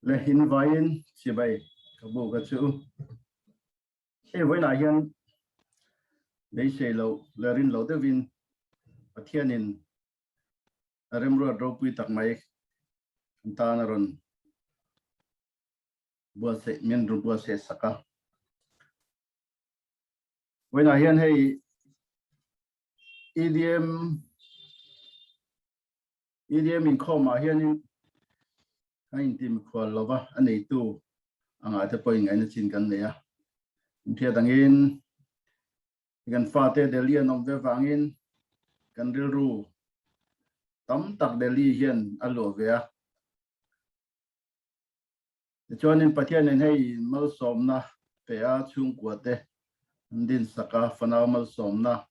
le hin vain chi bai ka bu ka chu e với lại hiện lấy xe lâu là rin lâu tới vin thiên in rem ruột rau pui tắc mai ta na ron bua se miền ru bua se saka với lại hiện hay EDM in kho mà hiện anh tìm khoa lova anh ấy tu anh ấy thấy point anh chín gần này à phía đằng in gần pha te Delhi nông về vangin gần rêu ru tấm tắc Delhi hiện alo về à cho nên phát hiện hay mal som na pe a chung của te din saka fanao mal som na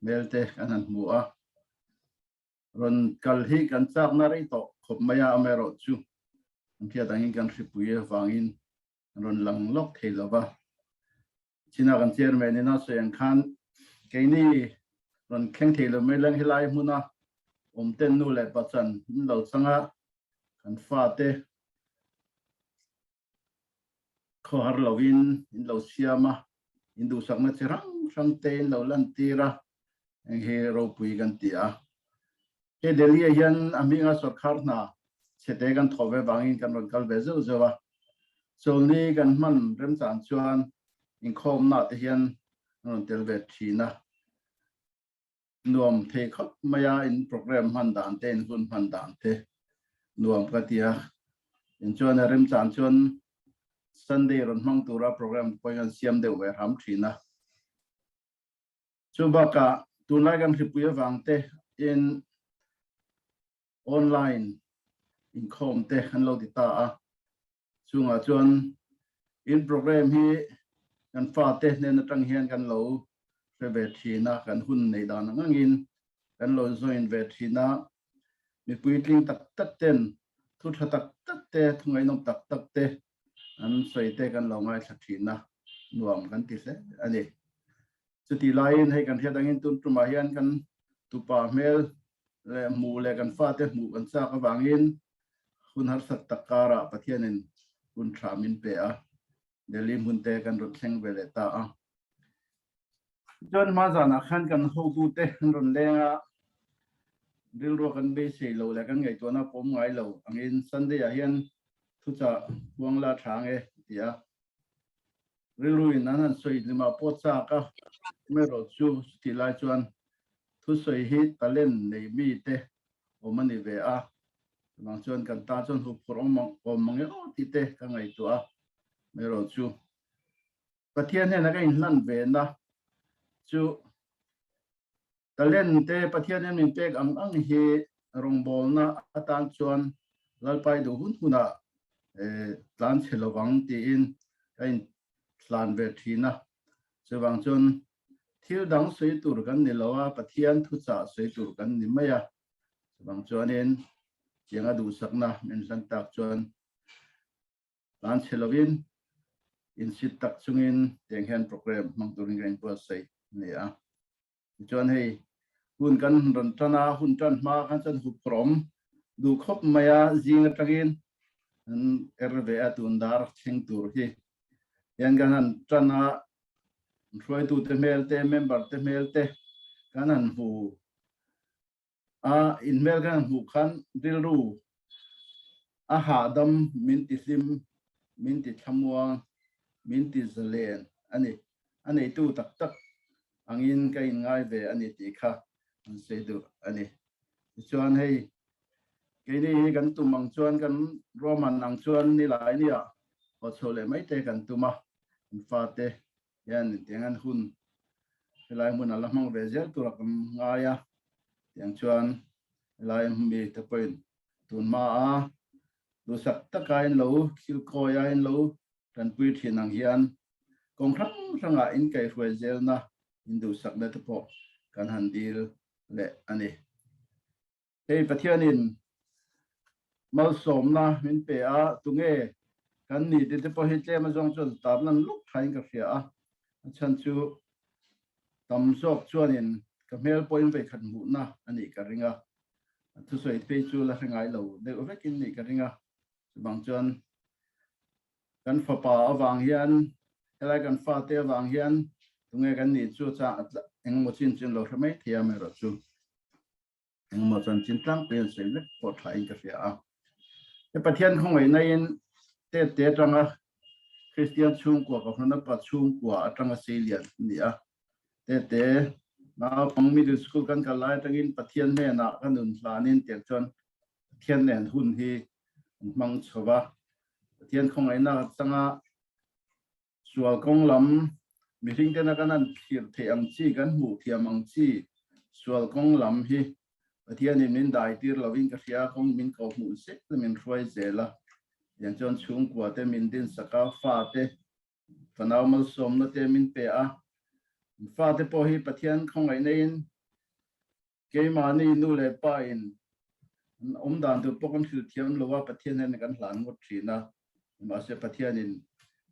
melte anan mua ron kalhi kan chak na ri to khop maya amero chu phía đằng in gần ripuye vangin ron lang lok theilawa china kan chairman na soyang khan keini ron kheng thelo me lang hilai huna ten nu le pachan lo changa kan fa te kho har lovin in lo siama indu sakna cherang sang te lo lan tira he ro pui kan tia he Delhi hian aminga sarkar na chete kan thobe bangin kan ron kal bezo zowa solni kan man rem chan chuan in khom na te hian ron telve thina nuam the khop maya in program han dan ten hun han dan te nuam ka tia in chuan rem chan chuan Sunday ron mang tura program poyan siam de we ham thina chubaka tunai kan ripuya wangte in online in khom te han lo dita a chunga chuan in program hi kan fa te ne na tang hian kan lo ve thina kan hun nei dan ngin kan lo join ve thina mi puitling tak tak ten thu tha tak tak te thungai nom tak tak te an soi te kan lo ngai thina nuam kan ti se ani chuti lain hay kan hian angin tun tuma hian kan tupa mel le mu le kan fa te mu kan sa ka wangin hun har sat takara pathianin hun thamin pe a Delhi mun te kan ro thleng vele ta a jon ma jana khan kan ho tu te ron lenga dil ro kan be sei lo le kan ngai to na pom ngai lo angin Sunday a hian thu cha buang la thang e tia rilui nanan soi lima po cha ka me ro chu ti lai chuan thu soi hi talen nei mi te o mani ve a mang chuan kan ta chuan hu prom mong o mong o ti te ka ngai to a me ro chu pathian he na ka in hlan ve na chu talen te pathian em min pek ang hi rong bol na atan chuan lalpai do hun huna tlan chelawang ti in kain tlan ve thina chawang chun thil dang soi tur kan ni lawa pathian thu cha soi tur kan ni maya chawang chuan in chianga du sakna men san tak chuan tlan chelawin in sit tak chungin teng hian program mang turin gain po sei ni a chuan hei hun kan ron tana hun tan ma kan chan hu prom du khop maya jing atangin an erve atun dar theng tur hi yan ganan tana roi tu te mel te member te mel te kanan hu a in mel kan hu khan dilru a ha dam min ti sim min ti thamwa min ti zalen ani tu tak tak angin kai ngai ve ani ti kha an sei du ani chuan hei cái này kan tu mang chuan kan roman nang chuan ni lai ni a o chole mai te kan tu ma fa te yan tiangan hun lai mun ala mang ve zel tu rak nga ya tiang chuan lai mi te point tun ma a du sak ta kain lo khil ko ya in lo kan pui thin ang hian kong thang thanga in kai hruai zel na in du sak na te po kan han dil le ani hei pathianin mal som na min pe a tunge kan ni te po hi tle ma jong chon tab nan luk thain ka fia a chan chu tam sok chuan in ka mel point ve khan mu na ani ka ringa thu soi pe chu la ngai lo de o vekin ni ka ringa bang chuan kan fa pa awang hian helai kan fa te awang hian tunge kan ni chu cha engmo chin chin lo hramai thia me ro chu engmo chan chin tlang pen sei le po thai ka fia a te pathian khong ei nai in te tanga Christian chung kwa ka hna pa chung kwa atanga selian ni a te na pang middle school kan ka lai tangin pathian ne na kan un tlanin te chon pathian nen hun hi mang chowa pathian khong ei na tanga sual kong lam mi ring te na kan an thir the ang chi kan mu thiam ang chi sual kong lam hi pathian in min dai tir loving ka ria kong min ko mu se min roi zela yang chon chung kwa te min din saka fa te fanau mal som na te min pe a fa te po hi pathian khong ai nei in ke mani nu le pa in dan tu pokon thil thiam lowa pathian hen kan hlan ngot thina ma se pathian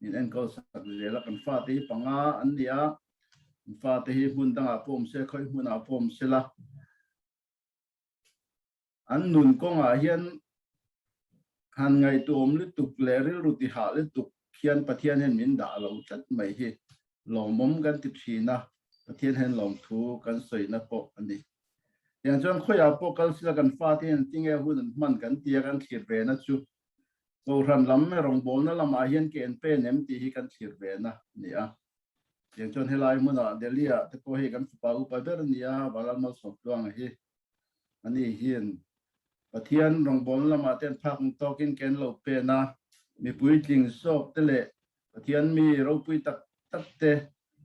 in en ko sak le la kan fa te panga an dia fa te hi hun danga pom se khoi hun a pom se la an nun ko nga hian han ngai tuom le tuk le ri ru ti ha le tuk khian pathian hen min da lo chat mai hi lom mom kan ti thina pathian hen lom thu kan soi na po ani yang chon khoya po kal sila kan fa te hen tinge hun man kan tia kan thir ve na chu ko ran lam me rong bol na lam a hian ke en pe nem ti hi kan thir ve na ni a yang chon helai mun a delia te po hi kan pa u pa ber ni a balal mal sok tuang hi ani hian pathian rong bol lama ten phak tokin ken lo pe na mi pui tling sok te le pathian mi ro pui tak tak te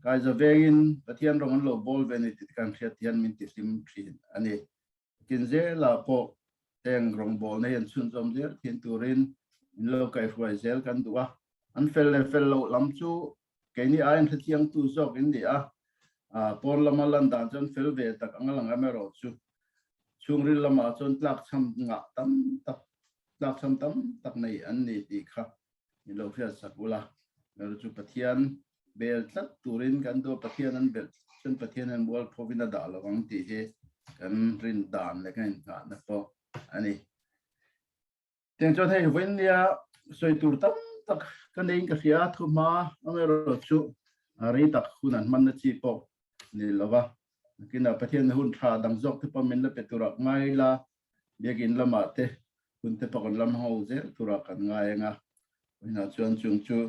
kai za vegin pathian rong lo bol ve ni tit kan khia thian min ti sim thin ani kin je la po teng rong bol ne yan chun zom der thin turin in lo kai fuai zel kan duwa an fel lo lam chu ke ni a en thiang tu zok in ni a por lama lan dan chon fel ve tak angalang amero chu chung ri lama chon tlak cham nga tam tak nei an ni ti kha ni lo phia sakula mer chu pathian bel tlat turin kan do pathian an bel chen pathian an bol phovina da lawang ti he kan rin dan le kan ka na po ani teng chon hei wen ya soi tur tam tak kan nei ka fia thuma amero chu ari tak hunan man na chi po ni lawa kina pathian hun tha dang jok te pamin la peturak ngai la begin lama te hun te pakon lam ho je turak kan ngai nga ina chuan chung chu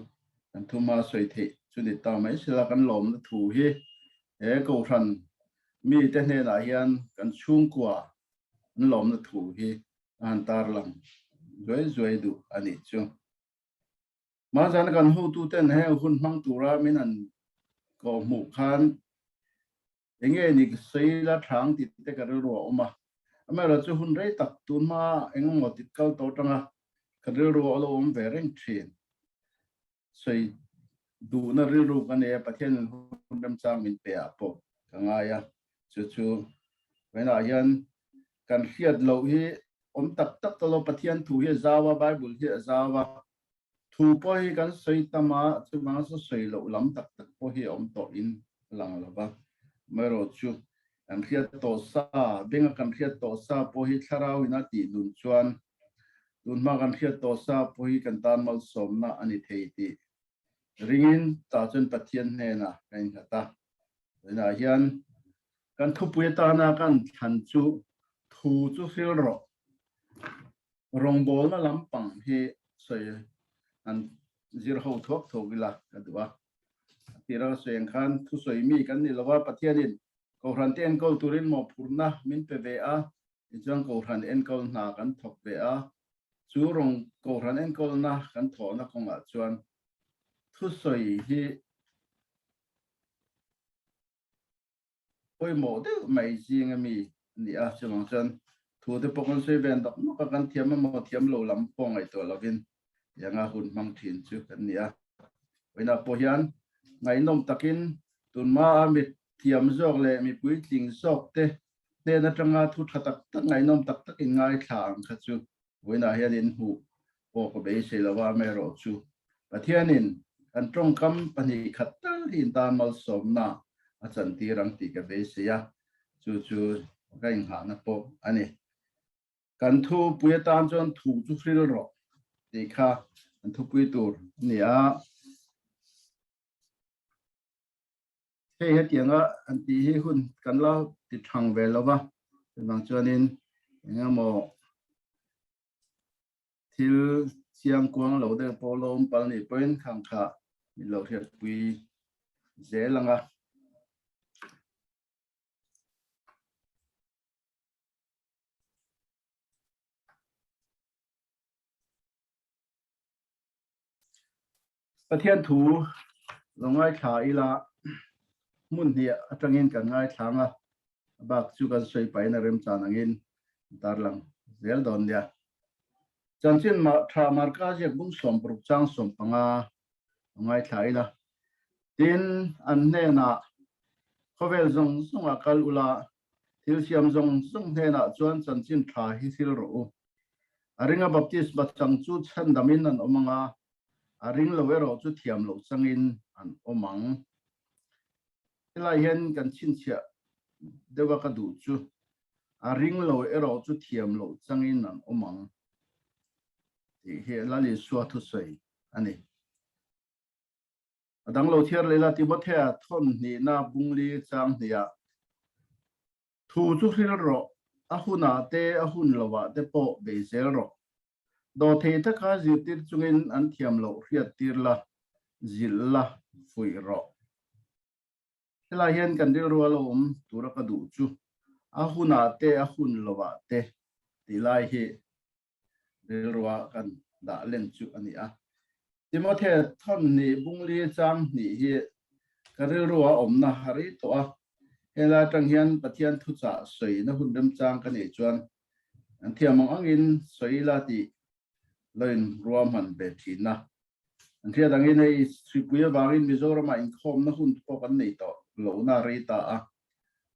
an thuma soi the chu ni ta mai sila kan lom na thu hi e ko ran mi te ne na hian kan chung kwa an lom na thu hi an tar lang zoi du ani chu ma jan kan hu tu ten he hun mang tura min an ko mu khan enge ni sei la thang ti te ka ro oma amara chu hun rei tak tun ma engom mo tit kal to tanga ka ro lo om ve reng thin sei du na ri ru kan e pathian hun dam chang min pe a po ka nga ya chu wena hian kan hiat lo hi om tak to lo pathian thu hi zawa bible hi zawa thu po hi kan sei tama chu ma so sei lo lam tak po hi om to in lang la ba mero chu an khiat to sa benga kan khiat to sa po hi tharau ina ti dun chuan dun ma kan khiat to sa po hi kan tan mal som na ani thei ti ringin ta chun pathian ne na kan ta na hian kan thu pui ta na kan than chu thu chu fil ro rong bol na lampang hi soi an zir ho thok thogila kadwa tira seng khan thu soi mi kan ni lawa pathianin ko ran ten ko turin mo phurna min pe ve a jang ko ran en ko na kan thok ve a chu rong ko ran en ko na kan tho na kong a chuan thu soi hi oi mo de mai jing mi ni a chang chan thu te pokon sei ven dak no kan thiam mo thiam lo lam pong ai to lovin yanga hun mang thin chu kan ni a oina po hian ngai nom takin tunma amit thiam jok le mi pui ting sok te ne na tanga thu thatak tak ngai nom tak tak in ngai thang kha chu oina hian in hu po ko be se lawa me ro chu pathianin kan trong kam pani khatal hin ta mal som na a chan ti rang ti ka be se ya chu ka in ha na po ani kan thu pui tan chon thu chu fril ro ti kha an thu pui tur nia he he tianga an ti hi hun kan la ti thang ve lova bang chuanin engamo thil siang kuang lo de polom pal ni pen khang kha mi lo thiat pui zelanga pathian thu longai tha ila mun hi atangin kan ngai thanga bak chu kan sei pai na rem chan angin darlang zel don dia chanchin ma tha marka je bung som pruk chang som panga ngai tha ila tin an ne na khovel zong sunga kal ula thil siam zong sung ne na chuan chanchin tha hi thil ro aringa baptist batang chu chan damin an omanga aring lo ero chu thiam lo changin an omang lai hian kan chin chia dewa ka du chu aring lo ero chu thiam lo changin an omang ti he la li suwa thu sei ani adang lo thiar lela timothea thon ni na bungli chang nia thu chu hril ro ahuna te ahun lowa te po be zel ro do thei ta kha ji tir chungin an thiam lo riat tir la zil la fui ro hela hian kan ril rual om tura ka du chu ahuna te ahun lowa te ti lai hi ril ruwa kan da len chu ani a timothea thon ni bungli chang ni hi ka ril ruwa om na hari to a hela tang hian pathian thu cha soi na hun dam chang ka ni chuan an thiamang angin soi la ti loin ruam han be thina an thia dangin ei sripuya bangin mizoram in khom na hun po kan nei to lo na ri ta a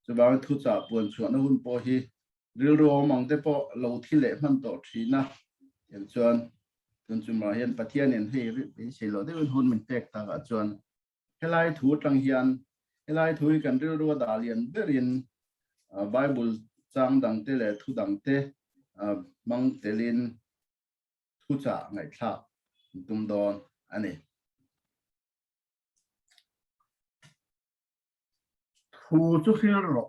chu bang thu cha puan chuan na hun po hi ril ruam ang te po lo thile man to thina em chuan tun chu ma hian pathian en hei ri sei lo de hun min tek ta ga chuan helai thu tang hian helai thui kan ril ru da lian berin bible chang dang te le thu dang te mang telin thu cha ngai thla tum don ani thu chu hril ro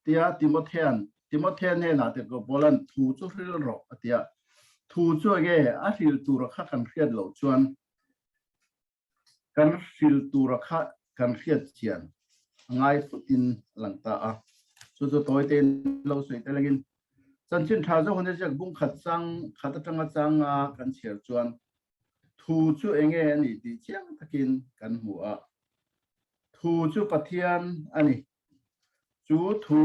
tia timothean he na te ko bolan thu chu hril ro atia thu chu ge a hril tur kha kan hriat lo chuan kan hril tur kha kan hriat chian ngai putin langta a chu chu toy ten lo sei te lagin chanchin tha zo hone jak bung khat chang khata tanga changa kan cher chuan thu chu enge ani ti chiang takin kan mu a thu chu pathian ani chu thu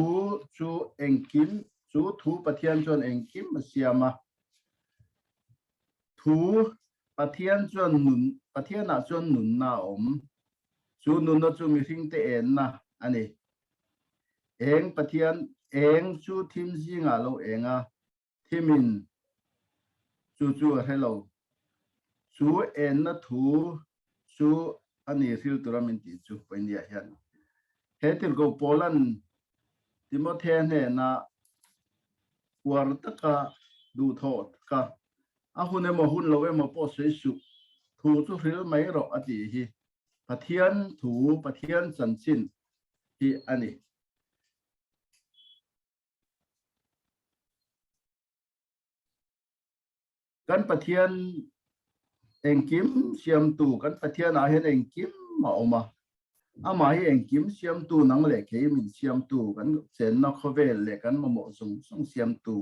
chu engkim chu thu pathian chuan engkim siama thu pathian chuan nun pathian a chuan nun na om chu nun na chu mi hring te en na ani eng pathian eng chu thim zinga lo enga thimin chu hello chu en na thu chu ani fil turamin ti chu poinia hian hetil go polan timothea ne na war taka du tho ka ahune mo hun lo emo po sei su thu chu hril mai ro ati hi pathian thu pathian chanchin hi ani kan pathian engkim siam tu kan pathian a hen engkim ma oma ama hi engkim siam tu nang le ke min siam tu kan chen na khovel le kan mo sung sung siam tu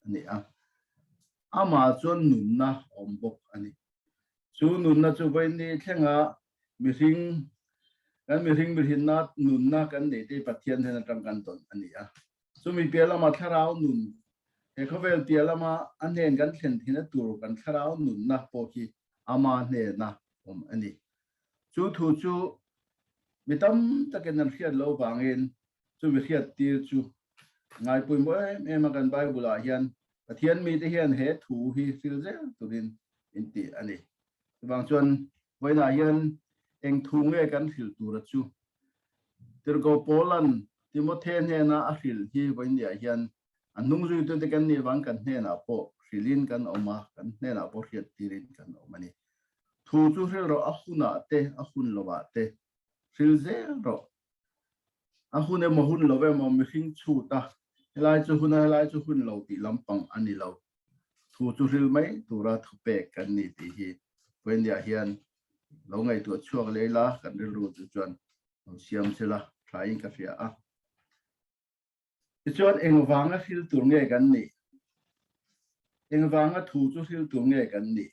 ani a ama chon nun na ombok ani chu nun na chu vai ni thenga mi hring na nun na kan nei te pathian hen atang kan ton ani a chu mi pela ma tharau nun he khovel pela ma anen kan thlen thina tur kan tharau nun na po ki ama ne na om ani chu thu chu mitam taken an khiat lo bangin chu mi khiat tir chu ngai pui mo em kan bible a hian pathian mi te hian he thu hi fil ze turin inti ani bang chuan voina hian eng thu nge kan fil tur chu tirgo polan timothen he na a fil hi voinia hian anung zui tu te kan ni wang kan he na po filin kan oma kan he na po khiat tirin kan omani thu chu ril ro ahuna te ahun lowa te ril ze ro ahune mo hun lo ve mo mi hing chu ta helai chu huna helai chu hun lo ti lampang ani lo thu chu ril mai tura thu pe kan ni ti hi wen ya hian lo ngai tu chuak leila kan ril ru chu chuan siam sila trying ka ria a chuan engwanga hil tur nge kan ni engwanga thu chu hil tur nge kan ni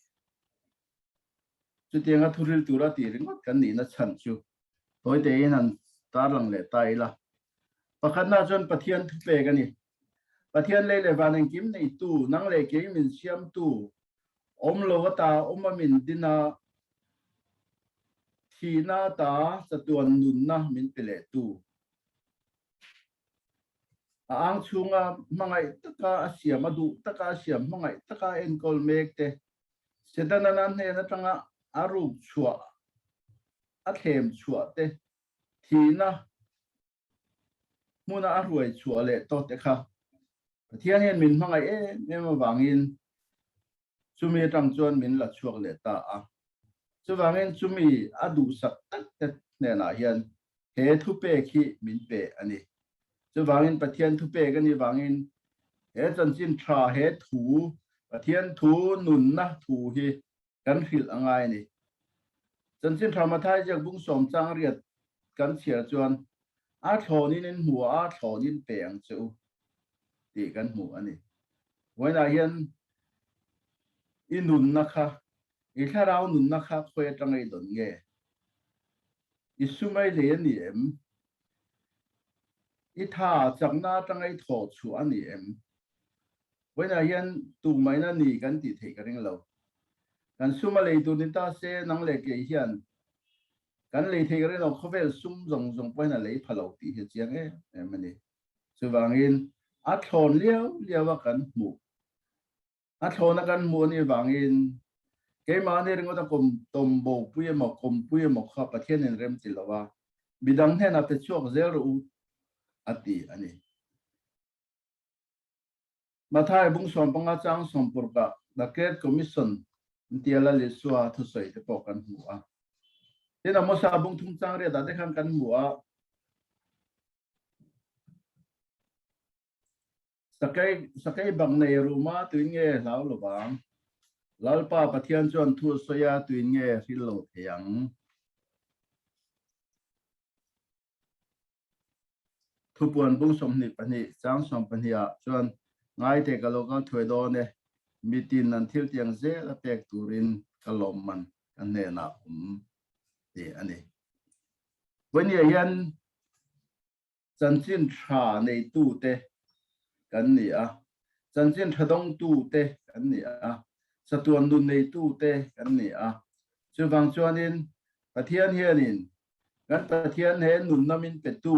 chu tianga thu ril tura ti ringot kan ni na chan chu toy te in an tar lang le tai la pakhat na chuan pathian thu pe kan ni pathian le le van kim nei tu nang le ke min siam tu om lo ta om min dina thina ta chatuan nun na min pele tu ang chunga mangai taka asiam adu taka asiam mangai taka enkol mek te sedana nan ne na tanga aru chua athem chua te thina muna arwai chua le to te kha pathian hian min mangai e ma wangin chumi tang chuan min la chuak le ta a chuwangin chumi adu sak tak te ne na hian he thu pe khi min pe ani chuwangin pathian thu pe kan ni wangin he chan chin tha he thu pathian thu nun na thu hi kan hil angai ni chan chin tha ma thai jak bung som chang riat kan chia chuan a thonin in hua a thonin peng chu ti kan mu ani waina hian inun na kha i tharau nun na kha khwe tangai don nge isumai le ni em i tha changna tangai tho chu ani em waina hian tu mai na ni kan ti thei ka ring lo kan suma le tu ni ta se nang le ke hian kan le thei ka ring lo khovel sum zong zong paina le phalo ti he chiang e em ani chuwangin a thon liao liawa kan mu a thona kan mu ni wangin ke ma ne ringo ta kom tombo puye mo kom puye mo kha pathian en rem ti lawa bidang he na te chuak zero u ati ani mathai bung som panga chang som purka the Trade Commission tiala le suwa thu soi te pokan hu a tena mo sa bung thung chang re da de khang kan mu a sakai bang nei ruma tuin nge lau lo bang lalpa pathian chuan thu soya tuin nge hilo thiang thu puan bung som ni pani chang som pania chuan ngai te kaloka thoi do ne mitin nan thil tiang ze la pek turin kalom man kan ne na ti ani when ye yan chan chin tha nei tu te kan ni a chan chin thadong tu te kan ni a satuan dun nei tu te kan ni a chuwang chuanin pathian hianin kan pathian he nun namin pe tu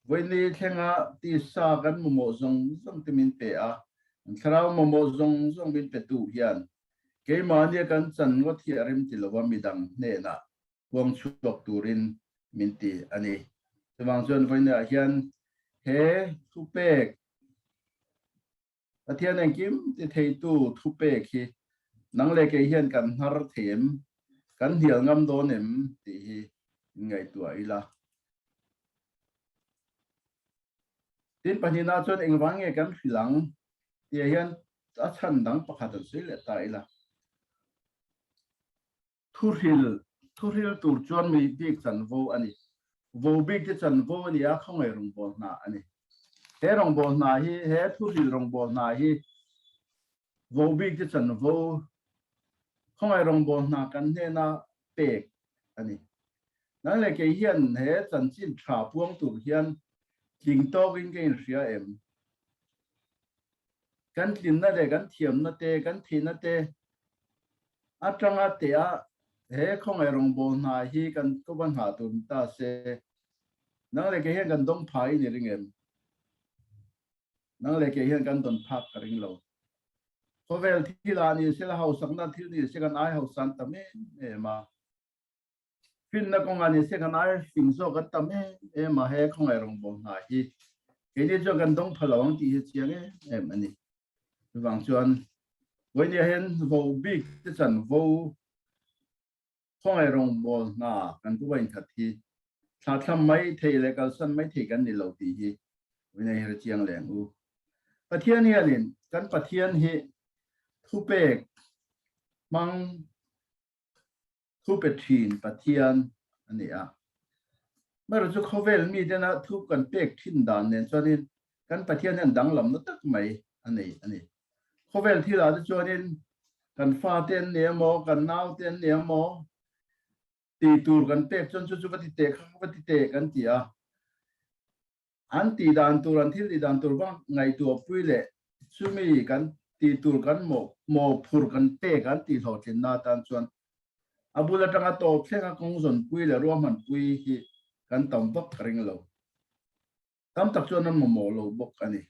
voini thenga ti sa kan mo zong zong timin pe a thrau mo zong zong min pe tu hian ke ma ne kan chan ngo thi arim ti lowa midang ne na wang chuak turin min ti ani chuwang chuan voini a hian he thu pek pathian ang kim ti thei tu thu pek hi nang le ke hian kan har them kan hial ngam do nem ti hi ngai tu ila tin panina chuan engwang nge kan hilang ti hian a chan dang pakhat an sil ta ila thuril tur chuan mi bik chan vo ani vo bik ti chan vo ni a khong ai rong bol na ani he rong bol na hi he thuril rong bol na hi vo bik ti chan vo khong ai rong bol na kan he na pek ani nang le ke hian he chan chin tha puang tur hian king to win ke ria em kan tin na le kan thiam na te kan thin na te atanga te a he khong ai rong bol na hi kan ko ban ha tun ta se nang le ke hian kan dong phai ni ring em nang le ke hian kan don phak ka ring lo khovel thila ni se la hau sang na thil ni se kan ai hau san ta me ma fin na kong ani se kan ai fing so ka ta me ma he khong ai rong bol na hi ke ni cho kan dong phalawang ti hi chiang em ani wang chuan when ye hen vo big te chan vo không ai rong bol na kan ku bain khat hi tha tham mai thei le kal san mai thei kan ni lo ti hi vinai her chiang leng u pathian hi alin kan pathian hi thu pek mang thu pe thin pathian ani a mà rồi chú khâu về mi thế nào thu cần bếc thiên đàn nên cho nên cần phải thiên nhân đẳng lắm nó tất mấy anh này khâu về thì là cho nên cần pha tiền niệm mò cần nao tiền niệm mò tì tour cần bếc cho chú vật tệ cần gì à anh tì đàn tour anh thì đàn tour vang ngày tour vui lệ chú mi cần tì tour cần mò phur cần bếc cần tì thọ tiền na tan chuan abu la tanga to thlenga kong zon vui lệ ruam han vui hi kan tam bok ring lo tam tak chuan an mo lo bok ani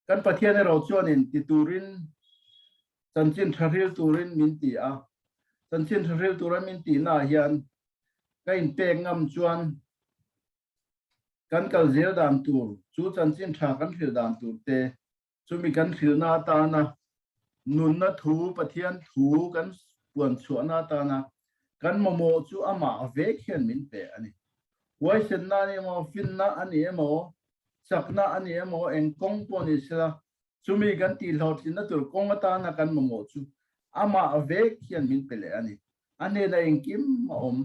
kan pathian ro chuan in ti turin chanchin tharil turin min ti a chanchin tharil turan min ti na hian kain pe ngam chuan kan kal zel dan tur chu chanchin tha kan thil dan tur te chumi kan thil na ta na nun na thu pathian thu kan puan chu na ta na kan mo chu ama ve khian min pe ani wai sen na ni mo fin na ani mo sak na ani mo eng kong po ni sila chumi kan ti lot na tur kong ta na kan mo chu ama ve khian min pe le ani ane na eng kim om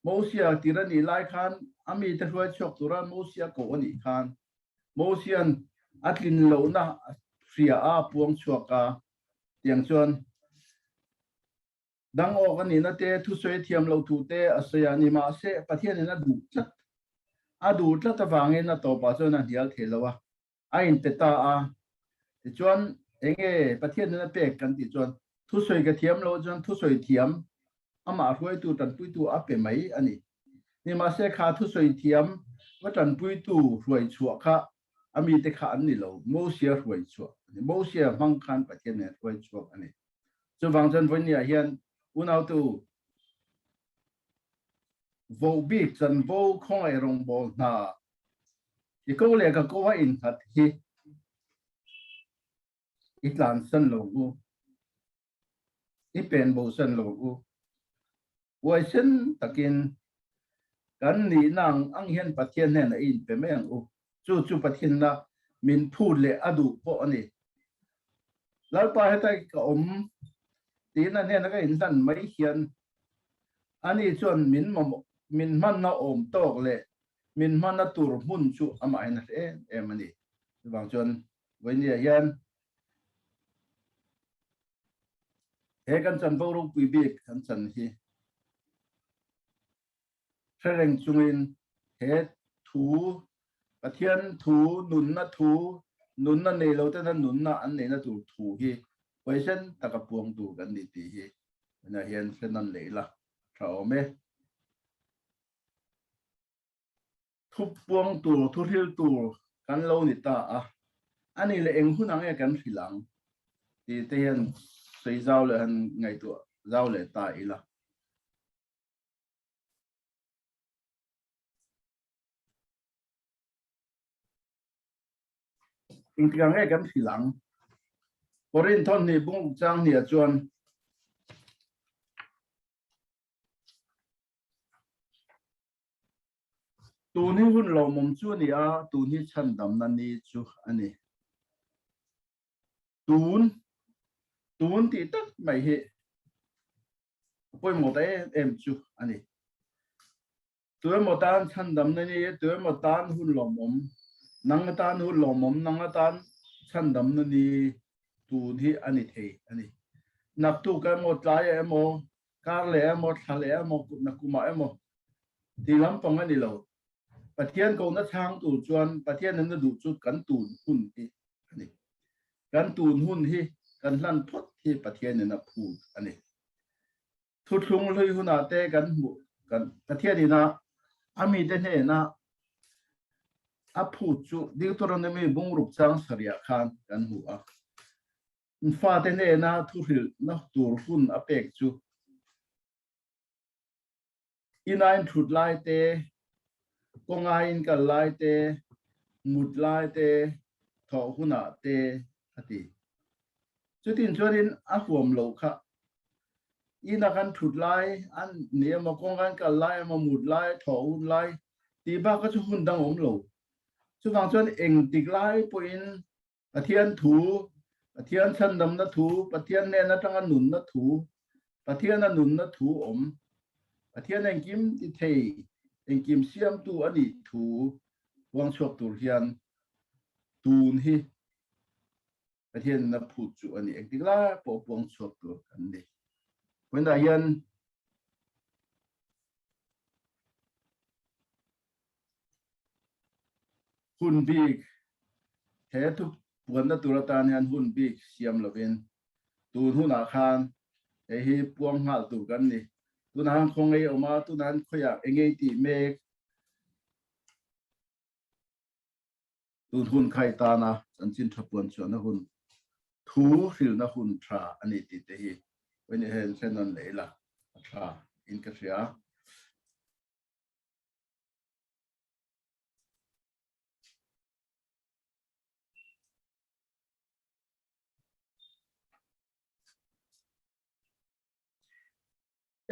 mo sia tirani lai khan ami ta huai chok turan mo sia ko ani khan mo sian atlin lo na ria a puang chuaka tiang chuan dang o kan ni na te thu soi thiam lo thu te asaya ni ma se pathian na du chat a du tla ta wangin na to pa chuan a hial thelowa a in te ta a ti chuan enge pathian na pe kan ti chuan thu soi ka thiam lo chuan thu soi thiam ama huai tu tan pui tu a pe mai ani ni ma se kha thu soi thiam wa tan pui tu huai chua kha ami te kha an ni lo mo sia huai chua mo sia mang khan pathian ne huai chua ani chu wang chan von ya hian unau tu vô big chân vô không ai rong bol na thì câu lệ cái câu in thật hi ít làm sân lầu u ít bền bầu sân lầu u vậy sân takin kan ni nang ang hian pathian hen in pe meng u chu pathian na min phu le adu po ani lar pa hetai ka om tin na ne na ka in san mai hian ani chuan min man na om tok le min man na tur mun chu ama ina em ani wang chuan với nhà hian he kan chan bo ro pui bi kan chan hi threng chungin he thu pathian thu nun na nei lo te na nun na an nei na tu thu hi question taka puang tu kan ni ti hi na hian senan leila thao me thu puang tu thu hil tu kan lo ni ta a ani le eng hunang e kan hilang ti te hian sei zau le han ngai tu zau le ta ila in tiang e kan hilang korin thon ni bung chang ni chuan tu ni hun lo mom chu ni a tu ni chan dam na ni chu ani tun ti tak mai hi poi mo te em chu ani tu mo tan chan dam na ni tu mo tan hun lo mom nang tan hun lo mom nang tan chan dam na ni tu ni ani the ani nak tu ka mo tlai emo kar le emo thale emo na kuma emo ti lam pang ani lo pathian ko na thang tu chuan pathian na du chu kan tun hun hi ani kan tun hun hi kan hlan phot hi pathian na phu ani thu thung loi huna te kan mu kan pathian ni na ami te ne na a phu chu Deuteronomy bung rup chang saria khan kan hu a fa te ne na thu hil na tur hun a pek chu inain thut lai te kongain ka lai te mut lai te tho huna te ati chutin chuanin a huam lo kha ina kan thut lai an ne ma kong kan kal lai ma mut lai tho un lai ti ba ka chu hun dang om lo chu wang chuan eng tik lai po in pathian thu pathian chan dam na thu pathian ne na tang an nun na thu pathian an nun na thu om pathian eng kim ti thei eng kim siam tu ani thu wang chok tur hian tun hi pathian na phu chu ani eng tik lai po wang chok tur kan ni when da hian hun bik he thu puan na turatan hian hun bik siam lovin tun hun a khan hi puang hal tu kan ni tu nan khong ei oma tu nan khoya engei ti me tun hun khai ta na an chin thapuan chu na hun thu fil na hun tha ani ti te hi when he senon leila tha in ka sia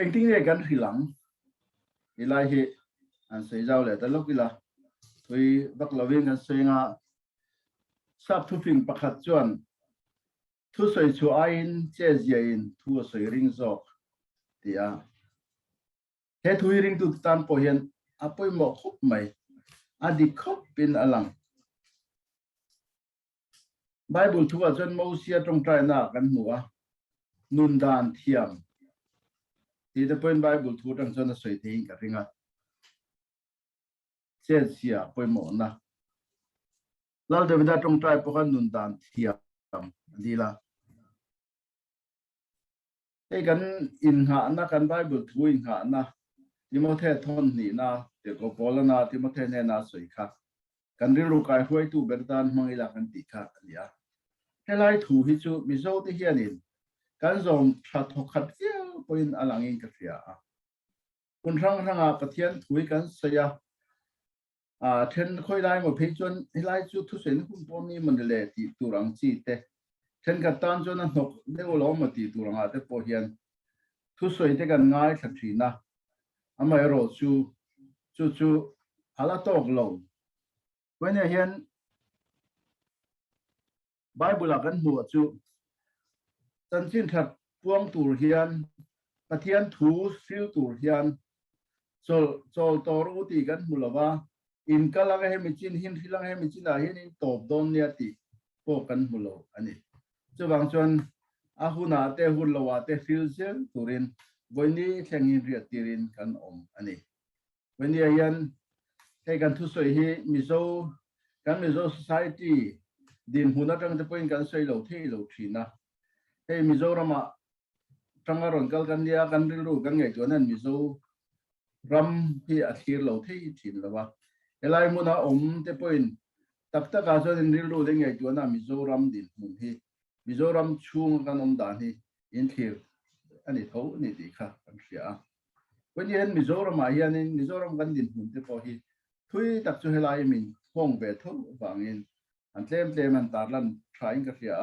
eng ting ne kan hilang ilai hi an sei zau le ta lok ila thui bak lovin kan senga sap thu phing pakhat chuan thu soi chu ain che ziain thu soi ring zok tia he thui ring tu tan po hian apoi mo khop mai adi khop pin alang bible thu a chuan mo sia tong trai na kan hua nun dan thiam ti the point bible thu tang chuan a soi thein ka ringa che sia poi mo na lal de da tong trai po kan nun dan thiam di la cái kan in ha na kan bible thu in ha na Timothy thon ni na te ko pola na Timothy ne na soi kha kan ri lu kai huai tu berdan mang ila kan ti kha lia helai thu hi chu mi zo te hianin kan zom tha thok khat ya point alangin ka fia kun rang ranga pathian thui kan saya then khoi lai mo phei chon helai chu thu sen hun pon ni man le ti turang chi te then ka tan chon an nok de lo ma ti turanga te po hian thu soi te kan ngai thak thina amai ro chu hala tok lo when hian bible a kan hu chu tan chin that puang tur hian pathian thu sil tur hian chol tor u ti kan hulawa in kalang he mi chin hin hilang he mi chin a hin in top don nia ti po kan hulo ani chu wang chuan a huna te hun lawa te fil zel turin voini thengin ria tirin kan om ani when hian he kan thu soi hi mizo society din huna tang te point kan soi lo thei lo thina he mizo rama tangaron kal kan dia kan ri lu kan ngai chuan mizo ram hi a thir lo thei thin lawa elai muna om te point tak tak a chuan ri lu le ngai chuan mizo ram din mun hi mizo ram chung kan om dan hi in thir ani tho ni ti kha kan sia when yen mizo ram a hian in mizo ram kan din mun te po hi thui tak chu helai min hong ve tho wangin an tlem an tarlan thain ka sia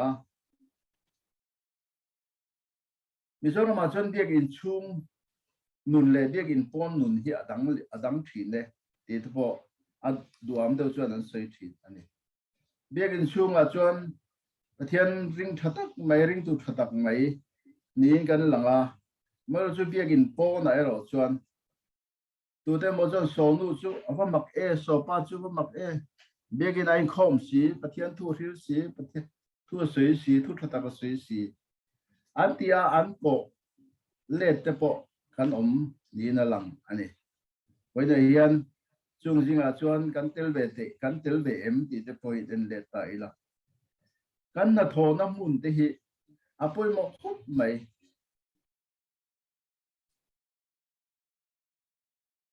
Mizoram a chuan biak in chung nun le biak in pon nun hi adang thin le ti to po a duam deuh chuan an soi thin ani biak in chung a chuan pathian ring thatak mai ring tu thatak mai ni kan langa mar chu biak in pon a ero chuan tu te mo chuan sonu chu ava mak e so pa chu va mak e biak in ain khom si pathian thu ril si pathian thu soi si thu thatak soi si antia an po let te po kan om ni na lang ani when hian chung jinga chuan kan tel ve em ti te point en let ta ila kan na tho na mun te hi apoi mo khop mai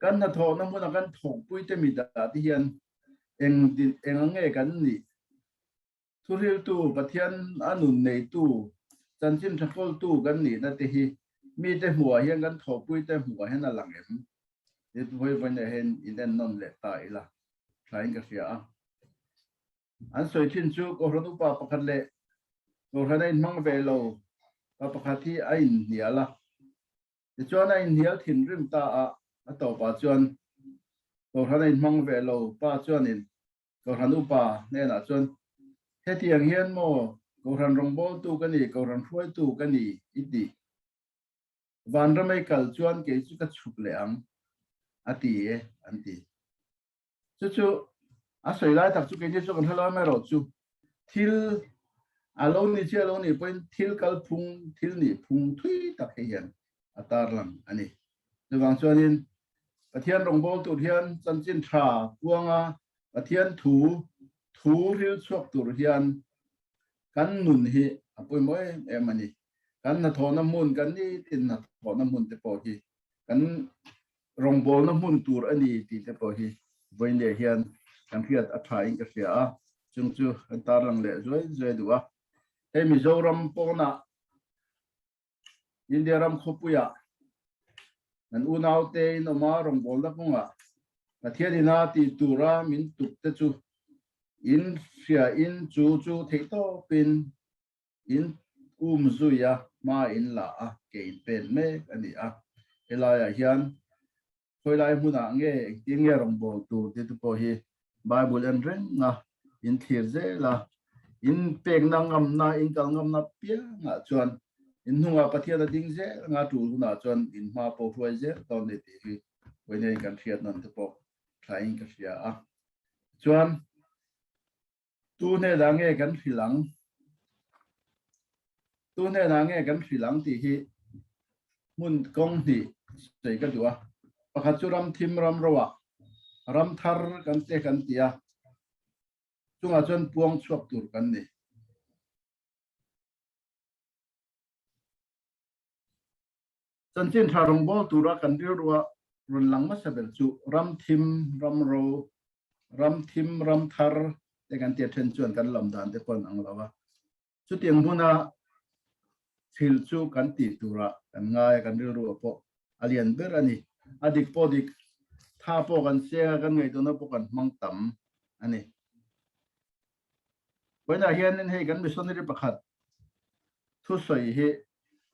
kan na tho na mun kan thok pui te mi da ti hian eng nge kan ni thuril tu pathian anun nei tu chan chin thakol tu kan ni na te hi mi te hua hian kan tho pui te hua hian a lang em it voi van hen in den non le ta ila thain ka sia an soi thin chu ko rodu pa pakhat le ko hana in mang ve lo pa pakhat hi ain niala cho nên hiếu thìn rim ta à tàu ba chuan cầu thằng này mang về lầu ba chuan in cầu thằng upa nên là chuan thế thì anh hiền mò cầu thằng rong bol tu cái này cầu thằng phơi tu cái này ít đi van ra mấy cầu chuan cái chú cái chụp lẹng à tí anh tí chú à sợi lại tập chú cái chú còn hello mấy rồi chú thil alone ni chia alone ni point thil kal phung thil ni phung thui tak hiền à tar lang anh ấy rồi vàng chuan in thiên rong bol tu thiên chân chín trà quang à thiên thủ hiu chuộc tu thiên kan nun hi apoi moi em ani kan na thona mun kan ni tin na thona mun te po hi kan rong bol na mun tur ani ti te po hi voin le hian kan khiat a thai ka sia chung chu an tar lang le zoi duwa he mizoram pona india ram khopuya an unau te no ma rong bol da punga pathianina ti tura min tuk te chu in sia in chu thei to pin in zuya ma in la a ke pen me ani a elaya hian khoi lai huna nge ting nge rong bol tu te tu po hi bible en reng na in thir ze la in pek na ngam na in kal ngam na pia nga chuan in hunga pathian ding ze nga tu na chuan in ma po huai ze ton ne ti hi when ai kan thiat nan te po trying ka sia a chuan tu ne da nge kan philang tu ne da nge kan philang ti hi mun kong ni sei ka duwa pakhat chu ram thim ram rawa ram thar kan te kan tia chunga chuan puang chuak tur kan ni chanchin tharong bol tura kan rirwa run langma sabel chu ram thim ram ro ram thim ram thar te kan tia then chuan kan lam dan te pon ang lawa chu tiang huna thil chu kan ti tura kan ngai kan rirwa po alian ber ani adik podik tha po kan se kan ngai to na po kan mang tam ani when a hian he kan missionary pakhat thu soi he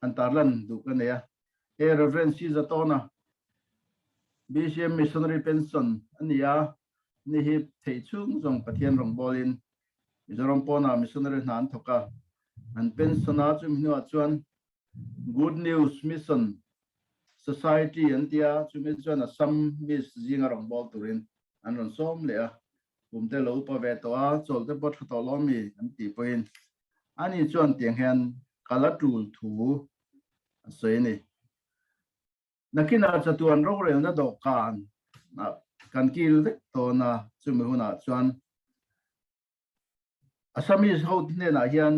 antarlan du kan ya e reference is atona BCM missionary pension ania ni hi thei chung jong pathian rong bolin mizoram pona missionary nan thoka an pensiona chu hnu chuan good news mission society antia chu me chuan a sam mis jinga rong bol turin an ron som le a kumte lo pa ve to a chol te bot to lo mi an ti poin ani chuan tiang hian kala tul thu sei ni nakina chatuan ro re na do kan na kan kil de to na chu me huna chuan asamis ho ne na hian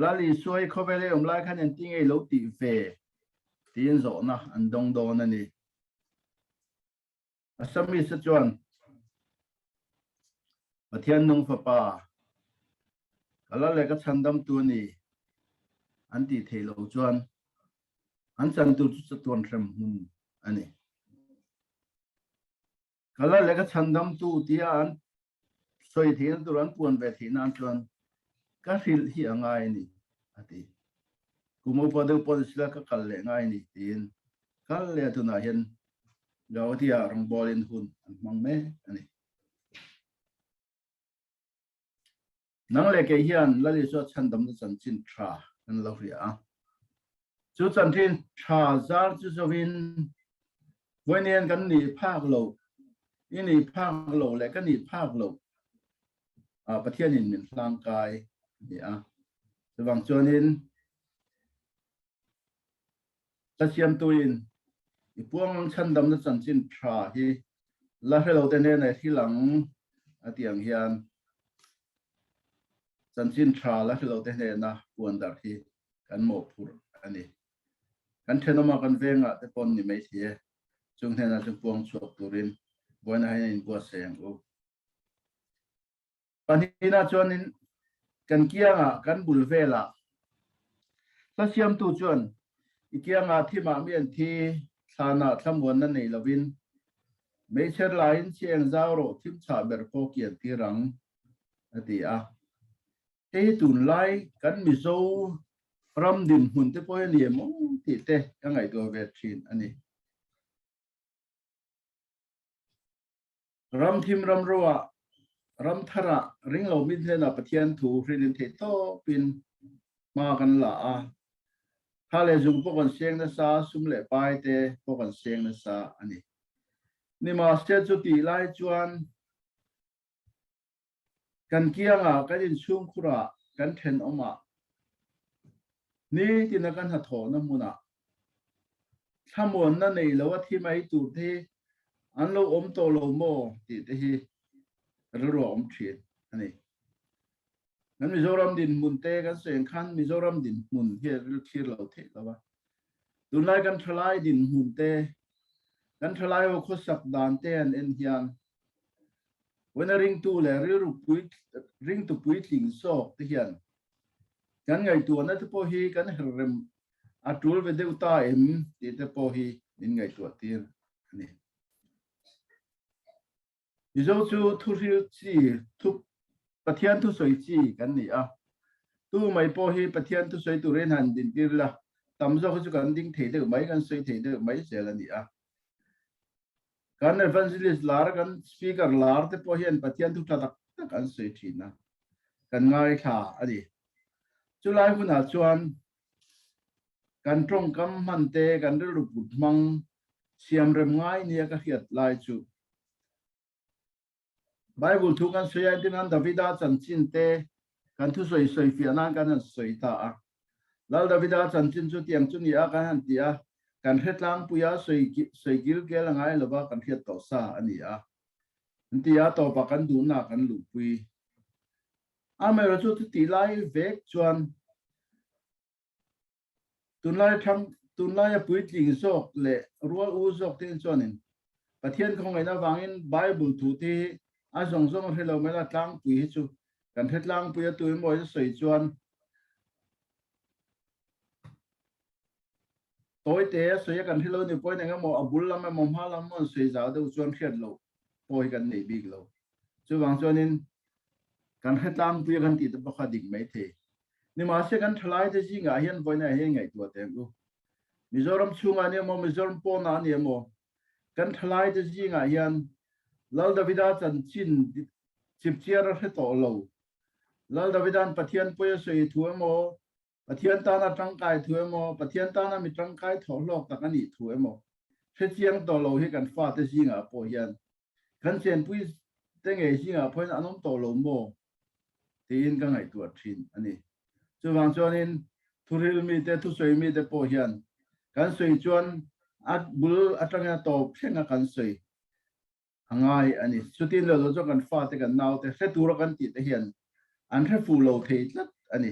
lali suai khovele lai khan en ting ei lo ti ve tin zo na an dong do na ni asamis chuan pathian nung fa pa kala le ka chandam tu ni an ti thei lo chuan an chan tu chu tuan threm hun ani kala le ka chandam tu tia an soi thian tu ran puan ve thin an chuan ka hil hi angai ni ati kumo padu polisla ka kal le ngai ni tin kal le tu na hian gawtia rong bolin hun an mang me ani nang le ke hian lali so chandam nu chan chin tha an lo ria chu chan thin tha zar chu zovin voinian kan ni phak lo ini phak lo le kan ni phak lo a pathian in min hlang kai ni a wang chuanin ta siam tuin ipuang chandam nu chan chin tha hi la helo te ne na hilang atiang hian chanchin tha la helo te ne na puan dar hi kan mo phur ani kan thenoma kan venga te pon ni mai thie chung hena chung puang chuak turin boina in bua seng u panina chuanin kan kianga kan bul vela ta siam tu chuan ikianga thima mian thi thana thamon na nei lovin mecher lain chiang zauro thim cha ber ko kian ti rang ati a te tun lai kan mi zo ram din hun te poi ni mo ti te ka ngai to ve thin ani ram thim ram rowa ram thara ring lo min le na pathian thu hrin the to pin ma kan la a ha le jung po kan siang na sa sum le pai te po kan siang na sa ani ni ma se chu ti lai chuan kan kianga kan in chung khura kan then oma ni ti na kan ha tho na muna thamon na nei lo wa thi mai tu the an lo om to lo mo ti te hi ro om thien ani nan Mizoram din mun te kan seng khan Mizoram din mun he thir lo the la wa tun lai kan thlai din mun te kan thlai o kho sak dan te an en hian when a ring tu le ring tu pui thing so te hian kan ngai tu na te po hi kan herrem atul ve deuta em ti te po hi in ngai tu tir ani Mizo chu thu ri chi thu pathian thu soi chi kan ni a tu mai po hi pathian thu soi tu ren han din tir la tam zo chu kan ding the de mai kan soi the de mai se la ni a kan evangelist lar kan speaker lar te po hian pathian thu ta kan soi thina kan ngai kha ani chu lai huna chuan kan trong kam man te kan ru put mang siam rem ngai nia ka hiat lai chu Bible thu kan soi ai tin an Davida chan chin te kan thu soi soi fi anan kan soi ta a lal Davida chan chin chu tiang chu ni a kan han tia kan hetlang puya soi gil ke la ngai loba kan hiat to sa ani a tia to pa kan du na kan lu pui a me ro chu ti lai vek chuan tunlai pui tling sok le rual u sok tin chuanin pathian khong ai na wangin Bible thu ti a zong zong hello mela tlang pui hi chu kan hetlang pui tu mo soi chuan tối tế soi kan hello ni poi nga mo abul lam mo ha lam mo soi za do chuan khiat lo poi kan nei big lo chu wang chuanin kan hetlang pui kan ti te pakha dik mai the ni ma se kan thlai te ji nga hian voi na he ngai tu te lu Mizoram chunga ni mo Mizoram po na ni mo kan thlai te ji nga hian lal Davida chan chin chip chiar he to lo lal Davidan pathian poe soi thu mo pathian ta na tang kai thu mo pathian ta na mi tang kai tho lok ta kan ni thu mo he chiang to lo he kan fa te ji nga po hian kan chen pui te nge ji nga phoin anom to lo mo tin ka ngai tu thin ani chu wang chuanin thuril mi te thu soi mi te po hian kan soi chuan at bul atanga to phenga kan soi angai ani chutin lo zo kan fa te kan nau te he tur kan ti te hian an he fu lo thei tlat ani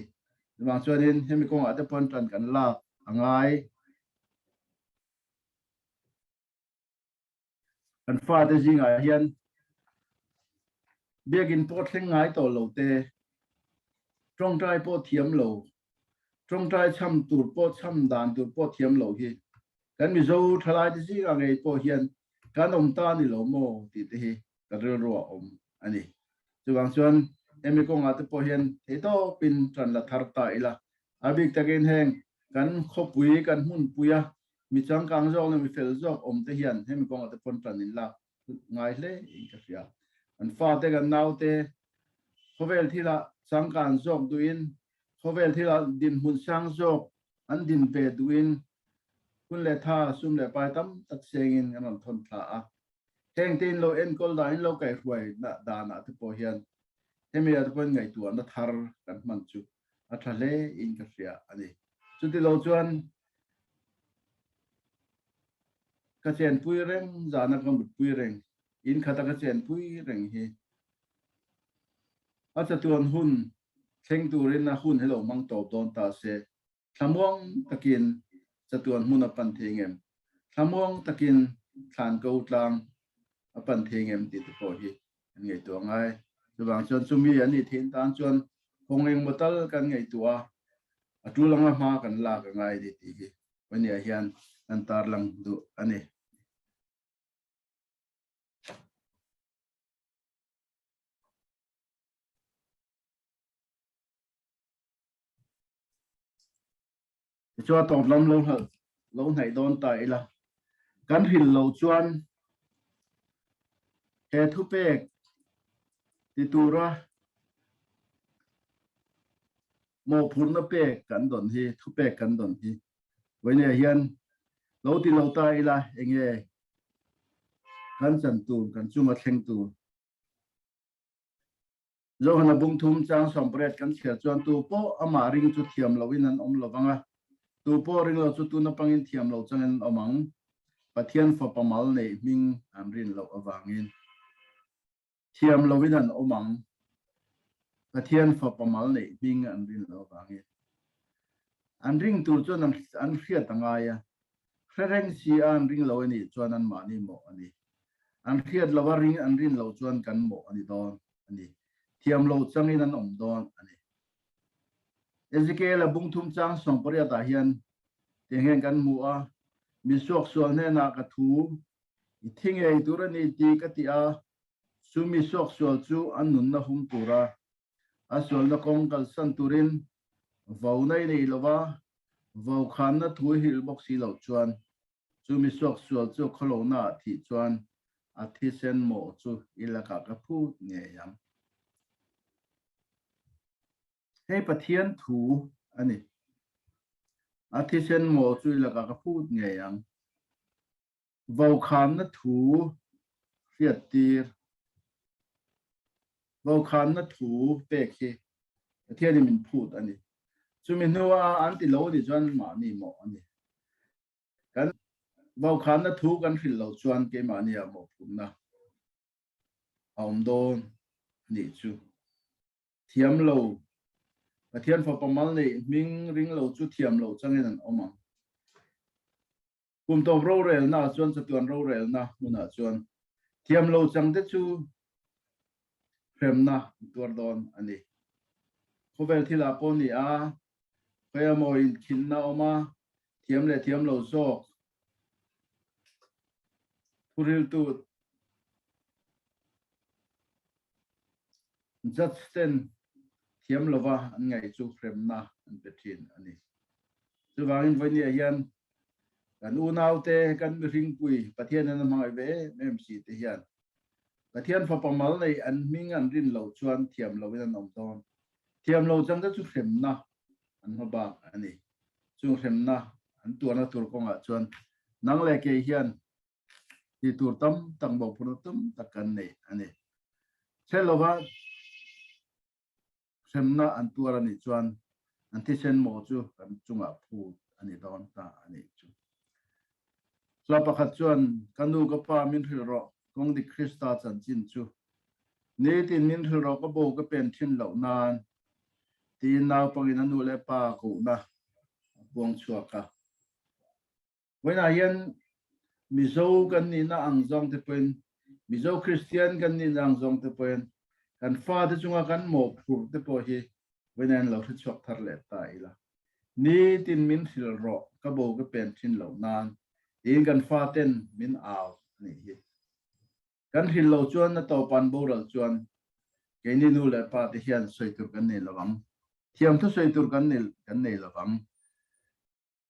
wang chuanin hemi kong ate pon tran kan la angai kan fa te jinga hian biagin po thleng ngai to lo te trong trai po thiam lo trong trai cham tur po cham dan tur po thiam lo hi kan mi zo thalai ti ji ngai po hian kan om ta ni lo mo ti te hi ka ro om ani chuwang chuan emi ko nga te po hian he to pin tran la thar ta ila abik takin heng kan khopui kan hun puya mi chang kang zo le mi fel zo om te hian hemi ko nga te pon tran in la ngai le in ka fia an fa te kan nau te khovel thila chang kan zok duin khovel thila din hun sang zok an din pe duin kun le tha sum le pai tam tak sengin an thon tha a heng tin lo en kol da in lo kai huai na da na te po hian hemi at pon ngai tu an thar kan man chu a thale in ka fia ani chu ti lo chuan ka chen pui reng zana ka mut pui reng in khata ka chen pui reng hi a cha tuan hun thleng turin na hun hello mang top don ta se thamong takin cha tuan mun a pan thengem thamong takin thlan ko tlang a pan thengem ti te po hi ngai tu ngai chuwang chuan chumi ani thin tan chuan hongeng motal kan ngai tua atulanga ma kan la ka ngai di ti hi pani a hian an tar lang du ani chua top lam lo lâu này đón tại là cắn hình lâu chuan he thu bek thì tu ra mô phun nó bek cắn đòn hi thu bek cắn đòn hi với này hiền lâu thì lâu tại là anh nghe cắn chân tu cắn chung ở khen tu do hắn bung thum chang som bret cắn chia chuan tu po ama ring chu thiam lovin an om lovanga tu po ring lo chu tu na pangin thiam lo changen omang pathian fa pamal nei ming an rin lo awangin thiam lovin an omang pathian fa pamal nei ming an rin lo awangin an ring tu chuan an hriat angaya reng si an ring lo ni chuan an mani mo ani an hriat lo ring an rin lo chuan kan mo ani don ani thiam lo changin an om don ani Ezekiel bung thum chang song paria ta hian te hen kan mu a mi sok sual ne na ka thu I thing ei turani ti ka ti a su mi sok sual chu an nun na hum tura a sual na kong kal san turin vau nei nei lova vau khan na thu hil bok si lo chuan chu mi sok sual chu kholo na thi chuan a thi sen mo chu ilaka ka phu nge yam hei pathian thu ani a thi sen mo chu ilaka ka phu nge yam vau khan na thu riat tir vau khan na thu pek hi pathian min phut ani chu min nuwa an ti lo ni chuan ma ni mo ani kan vau khan na thu kan hril lo chuan ke ma ni a mo phum na aum don ni chu thiam lo pathian fa pamal nei ming ring lo chu thiam lo changin an omang kum to ro rel na chuan chatuan ro rel na muna chuan thiam lo chang te chu frem na tur don ani khovel thila pon ni a khoya mo in khin na oma thiam le thiam lo zok thuril tu Justin thiam lova an ngai chu frem na an pethin ani chu wangin vai ni hian kan u nau te kan ring pui pathian an mai ve mem si te hian pathian fa pamal nei an ming an rin lo chuan thiam lo in an om don thiam lo chang ta chu frem na an ma ba ani chu frem na an tu na tur ko nga chuan nang le ke hian ti tur tam tang bo phun tum takan nei ani selova frem na an tu ra ni chuan an thi sen mo chu kan chunga phu ani don ta ani chu so pakhat chuan kanu ka pa min thil ro kong di krista chan chin chu ne tin min thil ro ka bo ka pen thin lo nan ti naw pangin anu le pa ku na buang chua ka wena hian mizo kan ni na ang zong te pen mizo christian kan ni na ang zong te pen kan fa te chunga kan mo phur te po hi wena lo thu chok thar le ta ila ni tin min thil ro ka bo ka pen thin lo nan in kan fa ten min aw ni hi kan hil lo chuan na to pan boral chuan ke ni nu le pa te hian soi tur kan nei lawang thiam thu soi tur kan nei lawang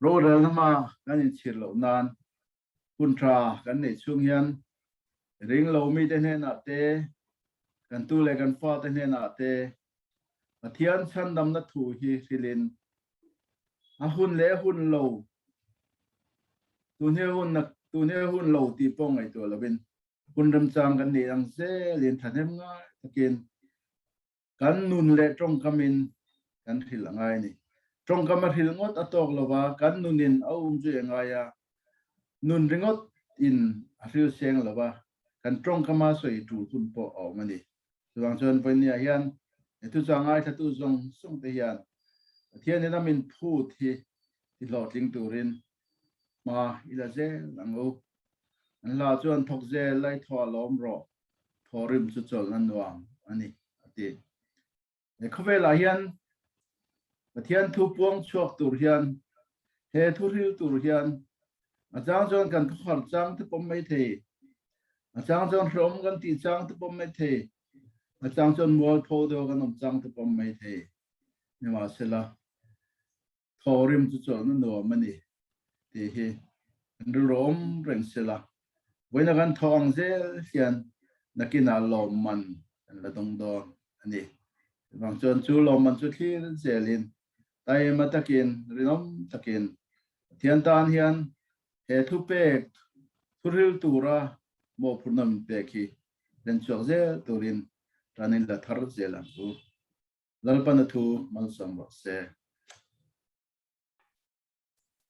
ro rel na ma kan in chir lo nan kun tra kan nei chung hian ring lo mi te ne na te kan tu le kan fa te ne na te pathian chan dam na thu hi silin a hun le hun lo tu ne hun lo ti pong ai to lovin kun ram chang kan ni ang se lin thanem nga takin kan nun le trong kamin kan thil angai ni trong kamar hil ngot atok lova kan nunin aum ju engaya nun ringot in ahril seng lova kan trong kama soi tu kun po aw mani chuang chon pen ni hian tu changai thatu zong sung te hian thian na min phu thi ti lo tling turin ma ila je lango an la chuan thok je lai thwa lom ro thorim chu chol nan nuam ani ati e khowela hian pathian thu puang chuak tur hian he thu ril tur hian a chang chuan kan khar chang te pom mai the a chang chuan rom kan ti chang te pom mai the a chang chuan mol pho do kan om chang te pom mai the ni ma sela thorim chu chol nan nuam ani thì hi rom reng sila với nó gan thong zel hiền nó kia nào lom man là đông đo anh đi vang chọn chú lom man chú khi zelin tay mà takin rinom takin thian tan hiền he thu pek thu ril tura mo phunam peki den chuak zel turin ranin la thar zelam tu lalpan thu mal sam se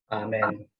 Amen.